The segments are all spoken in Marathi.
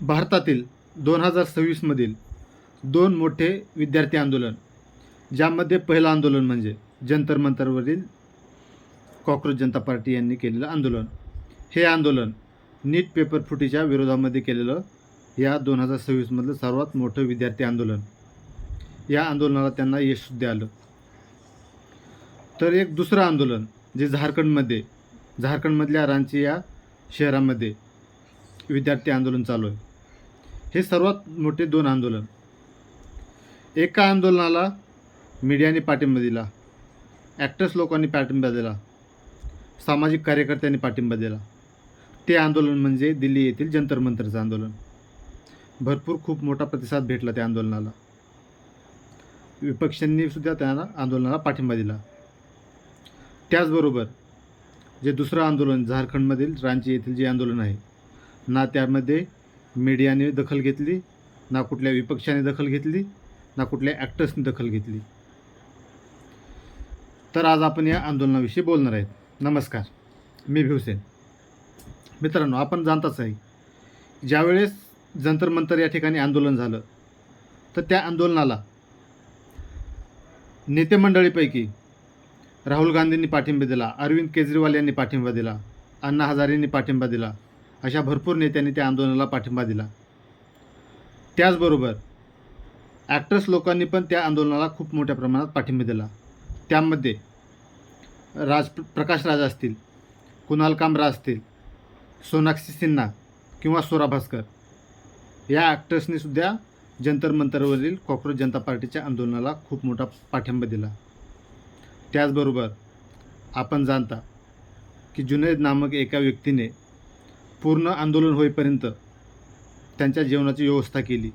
भारतातील 2026मधील दोन मोठे विद्यार्थी आंदोलन, ज्यामध्ये पहिलं आंदोलन म्हणजे जंतर मंतरवरील कॉक्रोच जनता पार्टी यांनी केलेलं आंदोलन. हे आंदोलन नीट पेपर फुटीच्या विरोधामध्ये केलेलं या 2026मधलं सर्वात मोठं विद्यार्थी आंदोलन. या आंदोलनाला त्यांना यशसुद्धा आलं. तर एक दुसरं आंदोलन जे झारखंडमधल्या रांची या शहरामध्ये विद्यार्थी आंदोलन चालू आहे. हे सर्वात मोठे दोन आंदोलन. एका आंदोलनाला मीडियाने पाठिंबा दिला, ॲक्टर्स लोकांनी पाठिंबा दिला, सामाजिक कार्यकर्त्यांनी पाठिंबा दिला. ते आंदोलन म्हणजे दिल्ली येथील जंतर मंतरचं आंदोलन. भरपूर खूप मोठा प्रतिसाद भेटला त्या आंदोलनाला. विपक्षांनी सुद्धा त्यांना आंदोलनाला पाठिंबा दिला. त्याचबरोबर जे दुसरं आंदोलन झारखंडमधील रांची येथील जे आंदोलन आहे, ना त्यामध्ये मीडियाने दखल घेतली, ना कुठल्या विपक्षाने दखल घेतली, ना कुठल्या ॲक्टर्सनी दखल घेतली. तर आज आपण या आंदोलनाविषयी बोलणार आहेत. नमस्कार, मी भिवसेन. मित्रांनो, आपण जाणताच आहे, ज्यावेळेस जंतर मंतर या ठिकाणी आंदोलन झालं तर त्या आंदोलनाला नेते मंडळीपैकी राहुल गांधींनी पाठिंबा दिला, अरविंद केजरीवाल यांनी पाठिंबा दिला, अण्णा हजारेंनी पाठिंबा दिला. अशा भरपूर नेत्यांनी त्या आंदोलनाला पाठिंबा दिला. त्याचबरोबर ॲक्टर्स लोकांनी पण त्या आंदोलनाला खूप मोठ्या प्रमाणात पाठिंबा दिला. त्यामध्ये प्रकाश राज असतील, कुणाल कामरा असतील, सोनाक्षी सिन्हा किंवा स्वरा भास्कर या ॲक्टर्सनी सुद्धा जंतर मंतरवरील कॉक्रोच जनता पार्टीच्या आंदोलनाला खूप मोठा पाठिंबा दिला. त्याचबरोबर आपण जाणता की जुनैद नामक एका व्यक्तीने पूर्ण आंदोलन होईपर्यंत त्यांच्या जेवणाची व्यवस्था केली.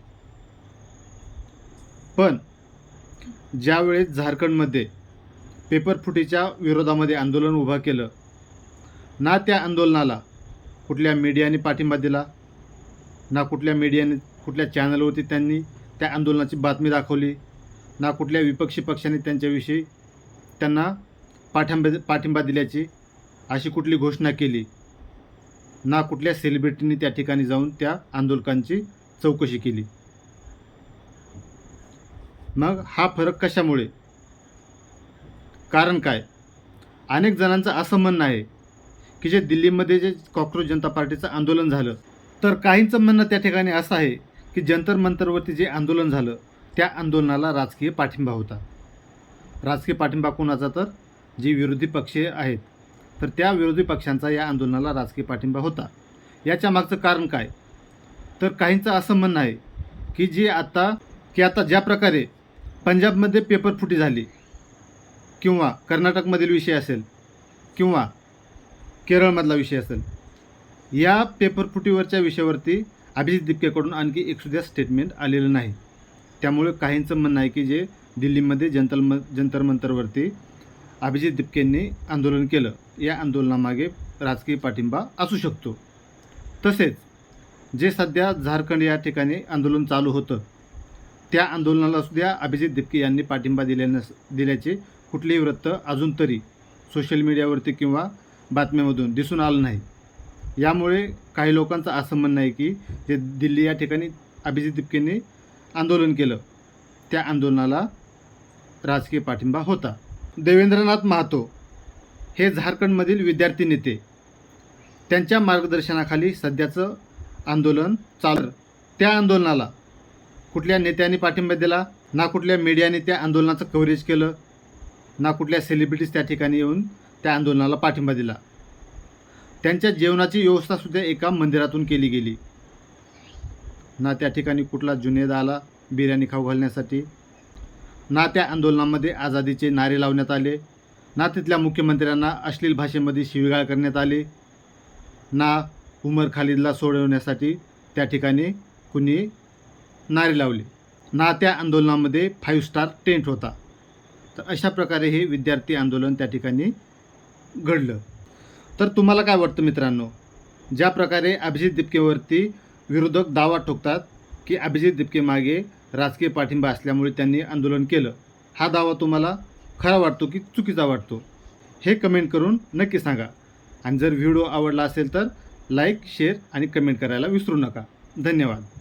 पण ज्यावेळेस झारखंडमध्ये पेपर फुटीच्या विरोधामध्ये आंदोलन उभं केलं, ना त्या आंदोलनाला कुठल्या मीडियाने पाठिंबा दिला, ना कुठल्या चॅनलवरती त्यांनी त्या आंदोलनाची बातमी दाखवली, ना कुठल्या विपक्षी पक्षाने त्यांच्याविषयी त्यांना पाठिंबा दिल्याची अशी कुठली घोषणा केली, ना कुठल्या सेलिब्रिटींनी त्या ठिकाणी जाऊन त्या आंदोलकांची चौकशी केली. मग हा फरक कशामुळे? कारण काय? अनेक जणांचं असं म्हणणं आहे की जे दिल्लीमध्ये जे कॉक्रोच जनता पार्टीचं आंदोलन झालं, तर काहींचं म्हणणं त्या ठिकाणी असं आहे की जंतर मंतरवरती जे आंदोलन झालं त्या आंदोलनाला राजकीय पाठिंबा होता. राजकीय पाठिंबा कोणाचा? तर जे विरोधी पक्ष आहेत, तर त्या विरोधी पक्षांचा या आंदोलनाला राजकीय पाठिंबा होता. याच्या मागचं कारण काय? तर काहींचं असं म्हणणं आहे की आता ज्या प्रकारे पंजाबमध्ये पेपर फुटी झाली, किंवा कर्नाटकमधील विषय असेल, किंवा केरळमधला विषय असेल, या पेपर फुटीवरच्या विषयावरती अभिजित दिपकेकडून आणखी एकसुद्धा स्टेटमेंट आलेलं नाही. त्यामुळे काहींचं म्हणणं आहे की जे दिल्लीमध्ये जंतर मंतरवरती अभिजित दिपकेंनी आंदोलन केलं, या आंदोलनामागे राजकीय पाठिंबा असू शकतो. तसेच जे सध्या झारखंड या ठिकाणी आंदोलन चालू होतं, त्या आंदोलनाला सुद्धा अभिजित दिपके यांनी पाठिंबा दिल्याचे कुठलेही वृत्त अजून तरी सोशल मीडियावरती किंवा बातम्यामधून दिसून आलं नाही. यामुळे काही लोकांचं असं म्हणणं आहे की जे दिल्ली या ठिकाणी अभिजित दिपकेंनी आंदोलन केलं, त्या आंदोलनाला राजकीय पाठिंबा होता. देवेंद्रनाथ महातो हे झारखंडमधील विद्यार्थी नेते, त्यांच्या मार्गदर्शनाखाली सध्याचं आंदोलन चालू. त्या आंदोलनाला कुठल्या नेत्यांनी पाठिंबा दिला, ना कुठल्या मीडियाने त्या आंदोलनाचं कव्हरेज केलं, ना कुठल्या सेलिब्रिटीज त्या ठिकाणी येऊन त्या आंदोलनाला पाठिंबा दिला. त्यांच्या जेवणाची व्यवस्थासुद्धा एका मंदिरातून केली गेली. ना त्या ठिकाणी कुठला जुनैद आला बिर्याणी खाऊ घालण्यासाठी, ना त्या आंदोलनामध्ये आझादीचे नारे लावण्यात आले, ना तिथल्या मुख्यमंत्र्यांना अश्लील भाषेमध्ये शिवीगाळ करण्यात आली, ना उमर खालिदला सोडवण्यासाठी त्या ठिकाणी कुणी नारे लावले, ना त्या आंदोलनामध्ये 5 स्टार टेंट होता. तर अशा प्रकारे हे विद्यार्थी आंदोलन त्या ठिकाणी घडलं. तर तुम्हाला काय वाटतं मित्रांनो? ज्या प्रकारे अभिजित दिपकेवरती विरोधक दावा ठोकतात की अभिजित दिपके मागे राजकीय पाठिंबा असल्यामुळे त्यांनी आंदोलन केलं, हा दावा तुम्हाला खरा वाटतो की चुकीचा वाटतो? हे कमेंट करून नक्की सांगा. आणि जर व्हिडिओ आवडला असेल तर लाईक, शेअर आणि कमेंट करायला विसरू नका. धन्यवाद.